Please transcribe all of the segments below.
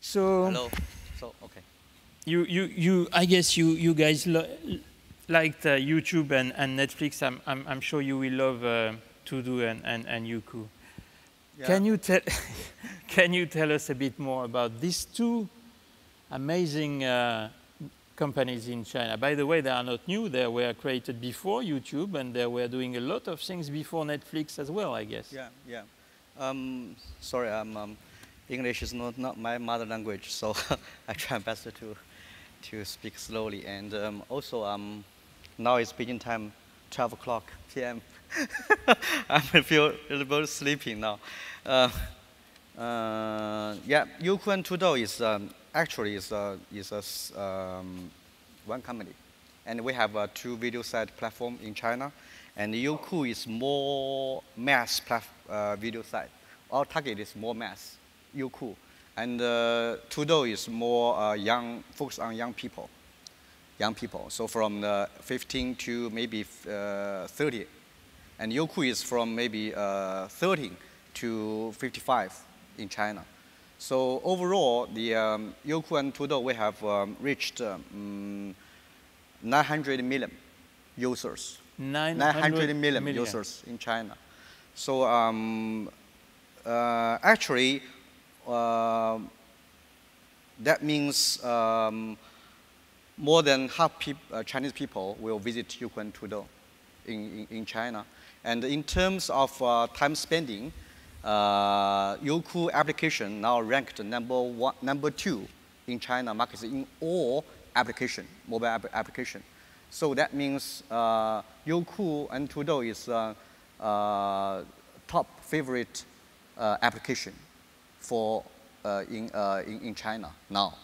So hello. So okay. I guess you guys liked YouTube and Netflix. I'm sure you will love Tudou and Youku. Yeah. Can you tell can you tell us a bit more about these two amazing companies in China? By the way, they are not new. They were created before YouTube, and they were doing a lot of things before Netflix as well, I guess. Yeah, yeah. Sorry, English is not my mother language, so I try my best to speak slowly. And also, now it's Beijing time, 12 o'clock p.m. I feel a little bit sleepy now. Yeah, Youku and Tudou is actually one company, and we have two video site platform in China, and Youku is more mass video site. Our target is more mass, Youku, and Tudou is more young, focused on young people. So from 15 to maybe 30, and Youku is from maybe 13 to 55 in China. So overall, the Youku and Tudou, we have reached 900 million users. 900 million users in China. So actually, that means more than half Chinese people will visit Youku and Tudou in China. And in terms of time spending, Youku application now ranked number 2 in China market in all mobile application. So that means Youku and Tudou is top favorite application for in China now.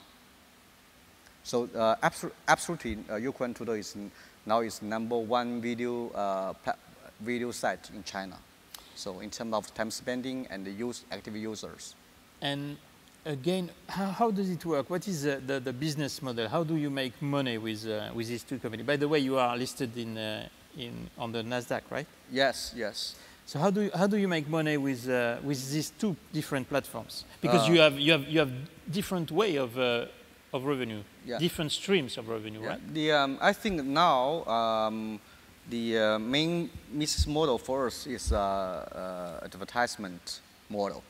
So absolutely, Youku and Tudou is now number 1 video site in China. So in terms of time spending and the active users. And again, how does it work? What is the business model? How do you make money with these two companies? By the way, you are listed on the Nasdaq, right? Yes, yes. So how do you make money with these two different platforms? Because you have different way of revenue, yeah. Different streams of revenue, yeah. Right? I think now the main business model for us is advertisement model.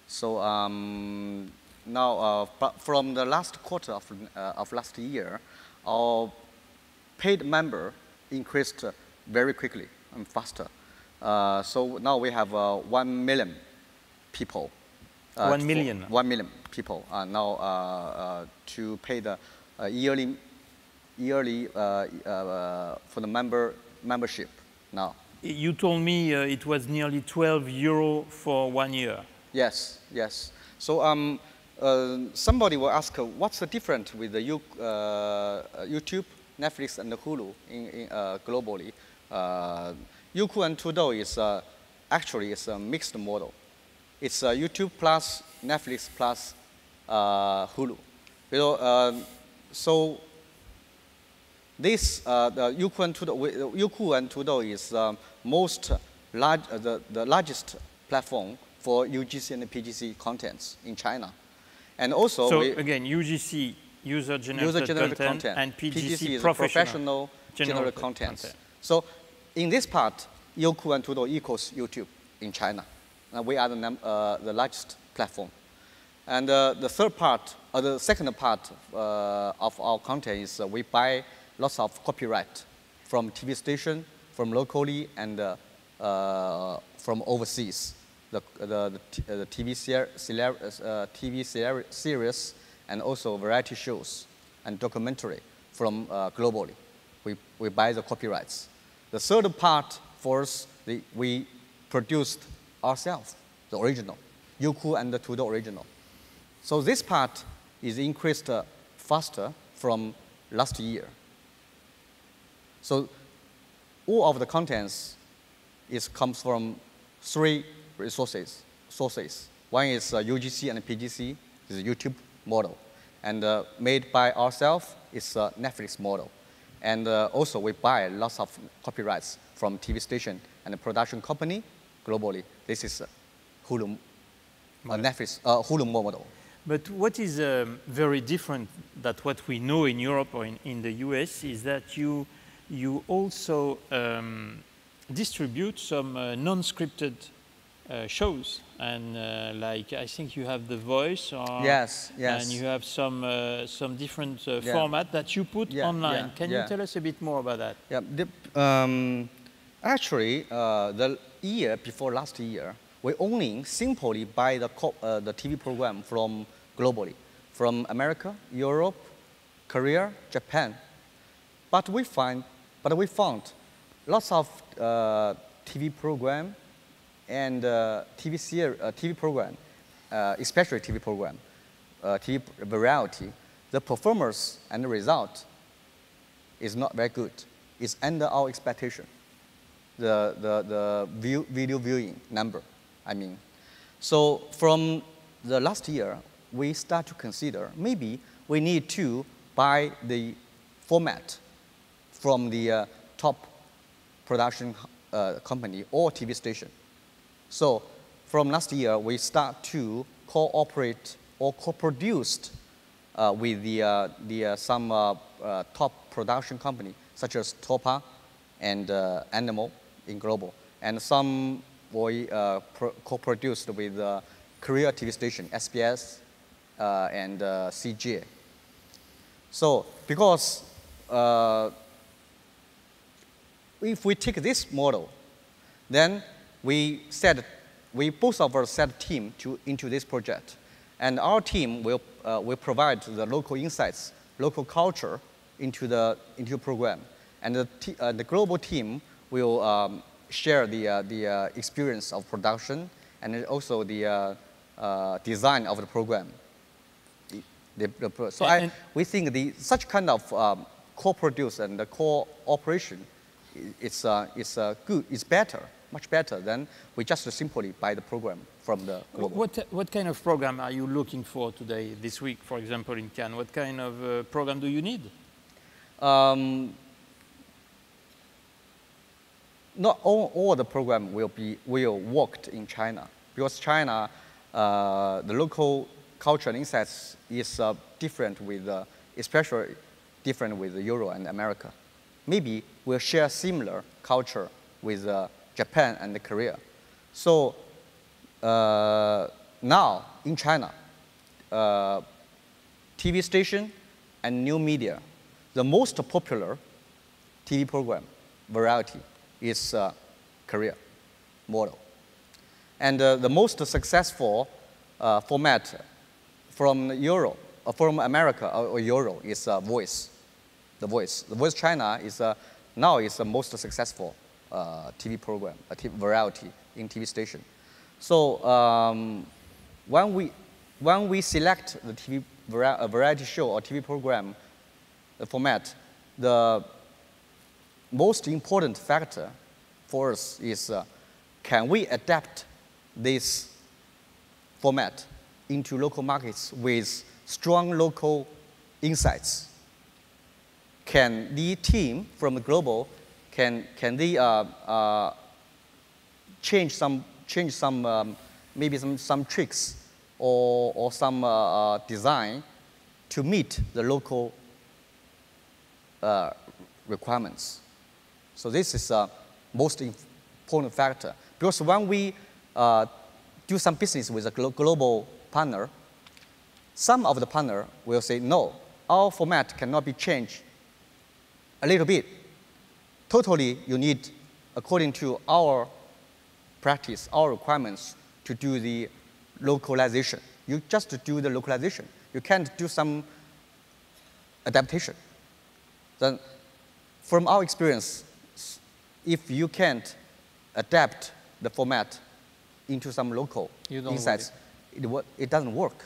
So now, from the last quarter of last year, our paid member increased very quickly and faster. So now we have 1 million people. 1 million? 1 million people now to pay the yearly for the membership now. You told me it was nearly 12 euro for 1 year. Yes, yes. So somebody will ask, what's the difference with the YouTube, Netflix, and the Hulu globally? Youku and Tudou is actually it's a mixed model. It's YouTube plus Netflix plus Hulu. So this the Youku and Tudou is the largest platform for UGC and PGC contents in China, and also so again UGC user-generated content and PGC is professional generated content. So in this part, Youku and Tudou equals YouTube in China. We are the largest platform, and the second part of our content is we buy lots of copyright from TV station, from locally, and from overseas. The TV series and also variety shows and documentary from globally. We buy the copyrights. The third part for us, we produced ourselves, the original, Youku and the Tudou original. So this part is increased faster from last year. So all of the contents comes from 3 sources. One is UGC and PGC, is a YouTube model, and made by ourselves is a Netflix model, and also we buy lots of copyrights from TV station and a production company globally. This is Hulu, Netflix Hulu model. But what is very different than what we know in Europe or in the US is that you also distribute some non-scripted shows, and like I think you have The Voice, or, yes, and you have some different format that you put online. Can you tell us a bit more about that? Yeah, actually, the year before last year, we only simply buy the TV program from globally, from America, Europe, Korea, Japan. But we found lots of TV program and TV program, especially TV program, TV variety. The performance and the result is not very good. It's under our expectation. The video viewing number, I mean. So from the last year, we start to consider maybe we need to buy the format from the top production company or TV station. So from last year, we start to cooperate or co-produced with some top production company such as Topa and Animal in global, and some we co-produced with Korea TV station, SBS and CJ. So because if we take this model, then we both of us set a team into this project, and our team will provide the local insights, local culture into the program, and the global team will share the experience of production and also the design of the program. We think such kind of co-produce and the cooperation is good. It's better, much better than we just simply buy the program from the global. What kind of program are you looking for today, this week, for example, in Cannes? What kind of program do you need? Not all the program will work in China, because China, the local culture and insights is different with, especially different with Europe and America. Maybe we'll share similar culture with Japan and Korea. So now in China, TV station and new media, the most popular TV program variety is Korea model. And the most successful format from Europe, from America or Europe is Voice. The Voice China is now is the most successful TV program, a TV variety in TV station. So when we select the TV variety show or TV program, the format, the most important factor for us is can we adapt this format into local markets with strong local insights? Can the team from the global can they change some maybe some tricks or some design to meet the local requirements? So this is a most important factor, because when we do some business with a global partner, some of the partner will say, no, our format cannot be changed a little bit. Totally, you need, according to our practice, our requirements, to do the localization. You just do the localization. You can't do some adaptation. Then, from our experience, if you can't adapt the format into some local insights, it doesn't work.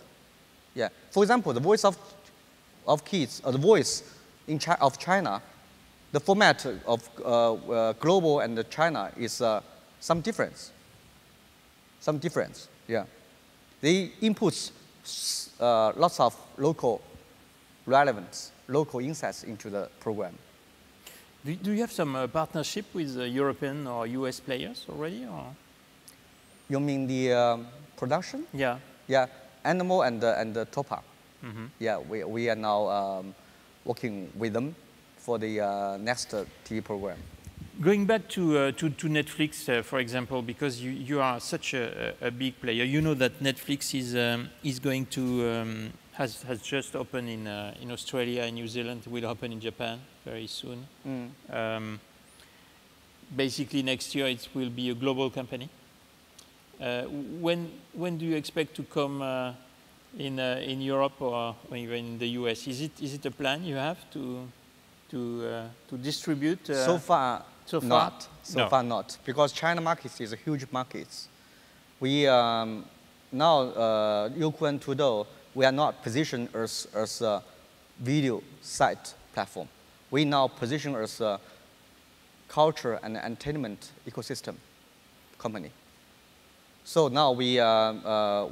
Yeah. For example, the Voice of Kids, or the Voice of China, the format of global and China is some difference. Some difference, yeah. They inputs lots of local relevance, local insights into the program. Do you have some partnership with European or US players already? Or? You mean the production? Yeah. Yeah. Animal and the Topa. Yeah, we are now working with them for the next TV program. Going back to Netflix, for example, because you are such a big player, you know that Netflix is going to has just opened in Australia and New Zealand. Will open in Japan very soon. Basically, next year it will be a global company. When do you expect to come in Europe or even in the US? Is it a plan you have to distribute? So far, not. So No. far, not, because China market is a huge market. We now Youku Tudou, we are not positioned as a video site platform. We now position as a culture and entertainment ecosystem company. So now we now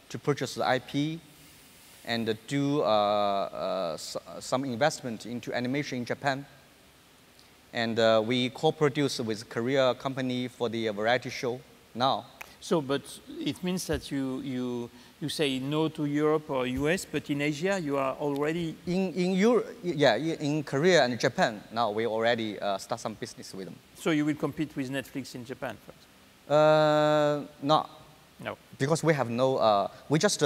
to purchase the IP and do some investment into animation in Japan. And we co-produce with Korea company for the variety show now. So, but it means that you say no to Europe or US, but in Asia you are already in Europe, yeah, in Korea and Japan now we already start some business with them. So you will compete with Netflix in Japan first? No. No. Because we have no, we just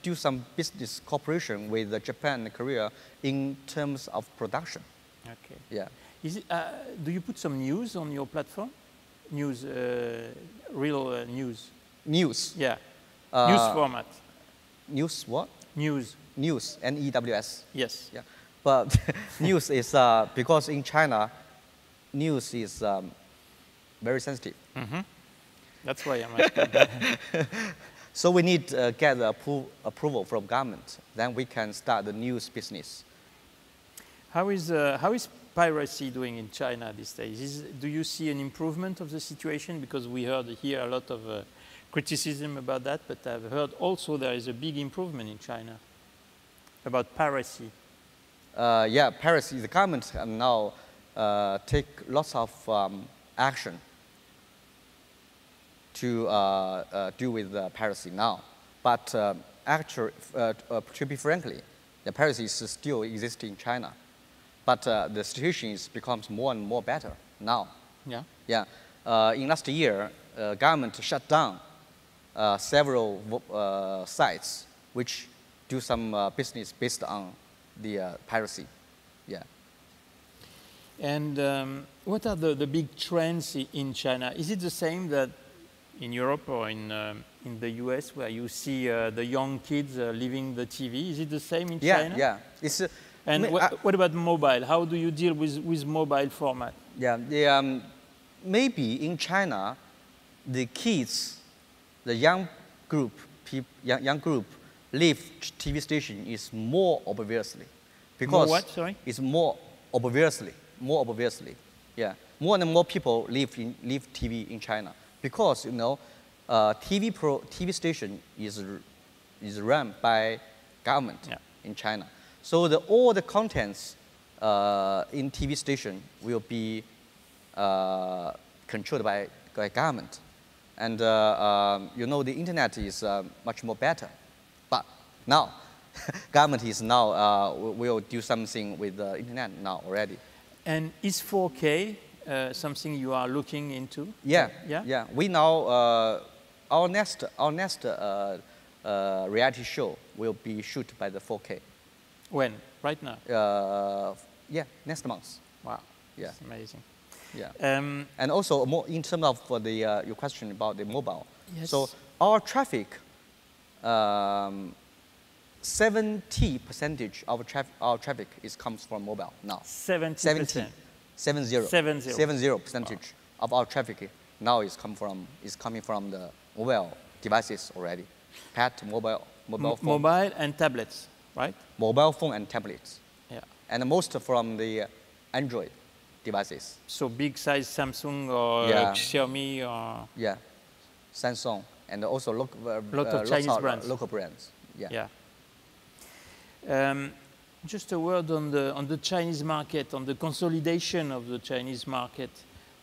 do some business cooperation with Japan and Korea in terms of production. Okay. Yeah. Is it, do you put some news on your platform? News, real news? News. Yeah. News format. News what? News. News, N-E-W-S. Yes. Yeah. But news is, because in China, news is very sensitive. That's why I'm asking. So we need to get approval from government. Then we can start the news business. How is piracy doing in China these days? Do you see an improvement of the situation? Because we heard here a lot of criticism about that, but I've heard also there is a big improvement in China about piracy. Yeah, piracy. The government now take lots of action to deal with piracy now. But actually, to be frankly, the piracy is still existing in China. But the situation becomes more and more better now. Yeah. Yeah. In last year, government shut down several sites which do some business based on the piracy. Yeah. And what are the big trends in China? Is it the same that in Europe or in the US, where you see the young kids leaving the TV? Is it the same in China? Yeah. It's, and what about mobile? How do you deal with mobile format? Yeah, maybe in China, the kids, the young group leave TV station is more obviously. Because more what, sorry? It's more obviously. Yeah, more and more people leave TV in China. Because, you know, TV station is run by government in China. So all the contents in TV station will be controlled by government. And, you know, the internet is much more better. But now, government is now, will do something with the internet now already. And is 4K something you are looking into? Yeah. We now, our next reality show will be shot by the 4K. When? Right now? Yeah, next month. Wow. Yeah. That's amazing. Yeah. And also more in terms of the your question about the mobile. Yes. So our traffic, 70% of our traffic comes from mobile now. 70%. 70% of our traffic now is coming from the mobile devices already. Pad, mobile phone. Mobile and tablets, right? Mobile phone and tablets. Yeah. And most from the Android devices. So big size Samsung or Xiaomi or... Yeah, Samsung and also lot of Chinese brands. Local brands. Yeah. Just a word on the Chinese market, on the consolidation of the Chinese market.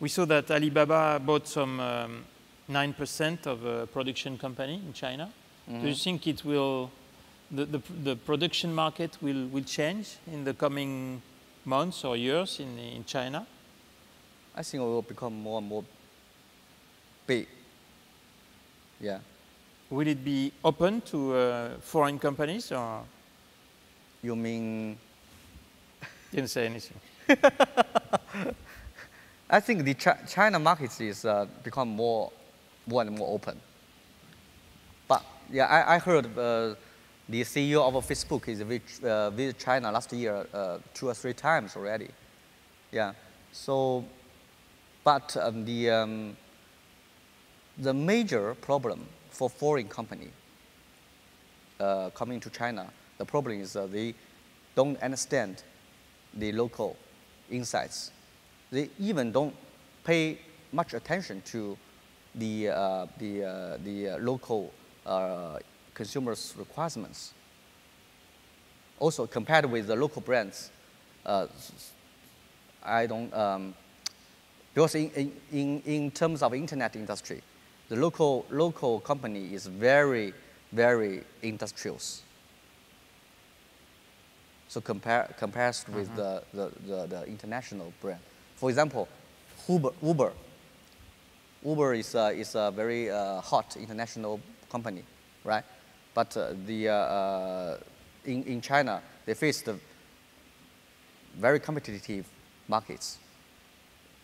We saw that Alibaba bought some 9% of a production company in China. Do you think it will, the production market will change in the coming months or years in China? I think it will become more and more big. Yeah. Will it be open to foreign companies, or? You mean? Didn't say anything. I think the China market is become more and more open. But yeah, I heard the CEO of Facebook is visit China last year 2 or 3 times already. Yeah. So, but the major problem for foreign company coming to China, the problem is they don't understand the local insights. They even don't pay much attention to the local consumers' requirements. Also, compared with the local brands, I don't, because in terms of internet industry, the local company is very, very industrious. So compares with the international brand. For example, Uber is a very hot international company, right? But in China, they face the very competitive markets.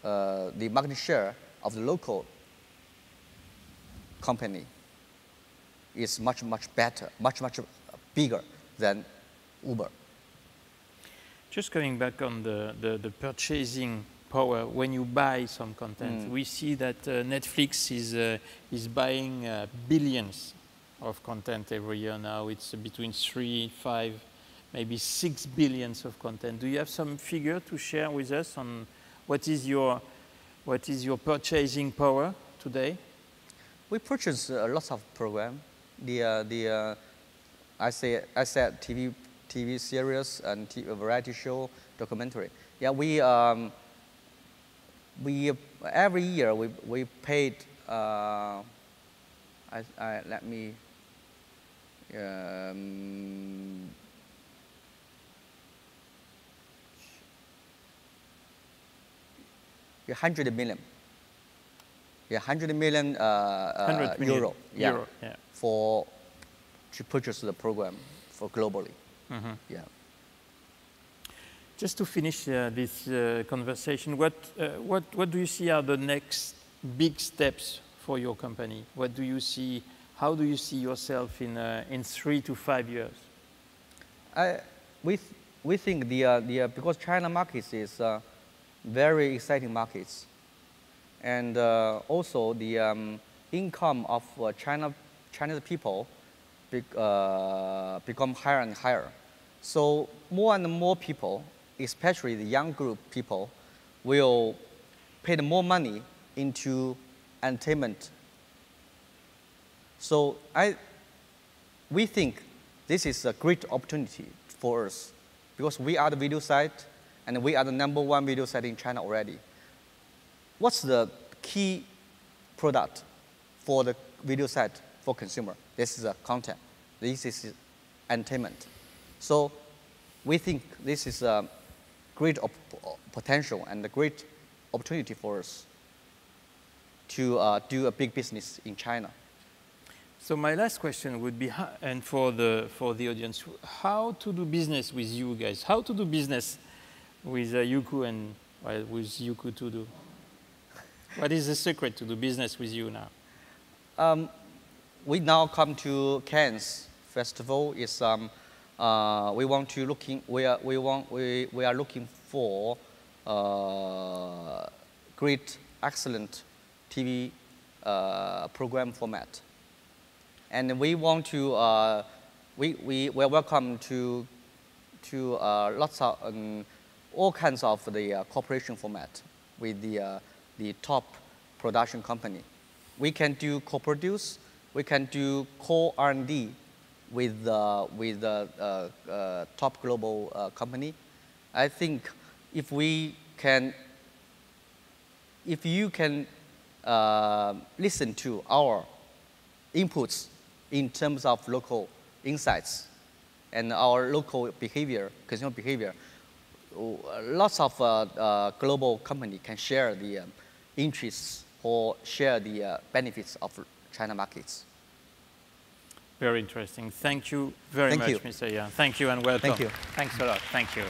The market share of the local company is much better, much bigger than Uber. Just coming back on the purchasing power, when you buy some content, we see that Netflix is buying billions of content every year now. It's between 3, 5, maybe 6 billions of content. Do you have some figure to share with us on what is your purchasing power today? We purchase lots of program. I said TV series and variety show, documentary. Yeah, we every year we paid. Let me. 100 million. Yeah, 100 million, 100 million euro. Yeah. To purchase the program for globally. Yeah. Just to finish this conversation, what do you see are the next big steps for your company? What do you see? How do you see yourself in 3 to 5 years? We think because China markets is very exciting markets, and also the income of Chinese people become higher and higher. So more and more people, especially the young group people, will pay more money into entertainment. So we think this is a great opportunity for us because we are the video site and we are the #1 video site in China already. What's the key product for the video site for consumer? This is content. This is entertainment. So we think this is a great potential and a great opportunity for us to do a big business in China. So my last question would be, and for the audience, how to do business with you guys? How to do business with Youku and with Youku Tudou? What is the secret to do business with you now? We now come to Cannes Festival. We are looking for great, excellent TV program format. And we want to, we're welcome to lots of, all kinds of the cooperation format with the top production company. We can do co-produce, we can do co-R&D with the top global company. I think if you can listen to our inputs in terms of local insights and our local behavior, consumer behavior. Lots of global companies can share the interests or share the benefits of China markets. Very interesting. Thank you very much, Mr. Yang. Thank you and welcome. Thank you. Thanks a lot. Thank you.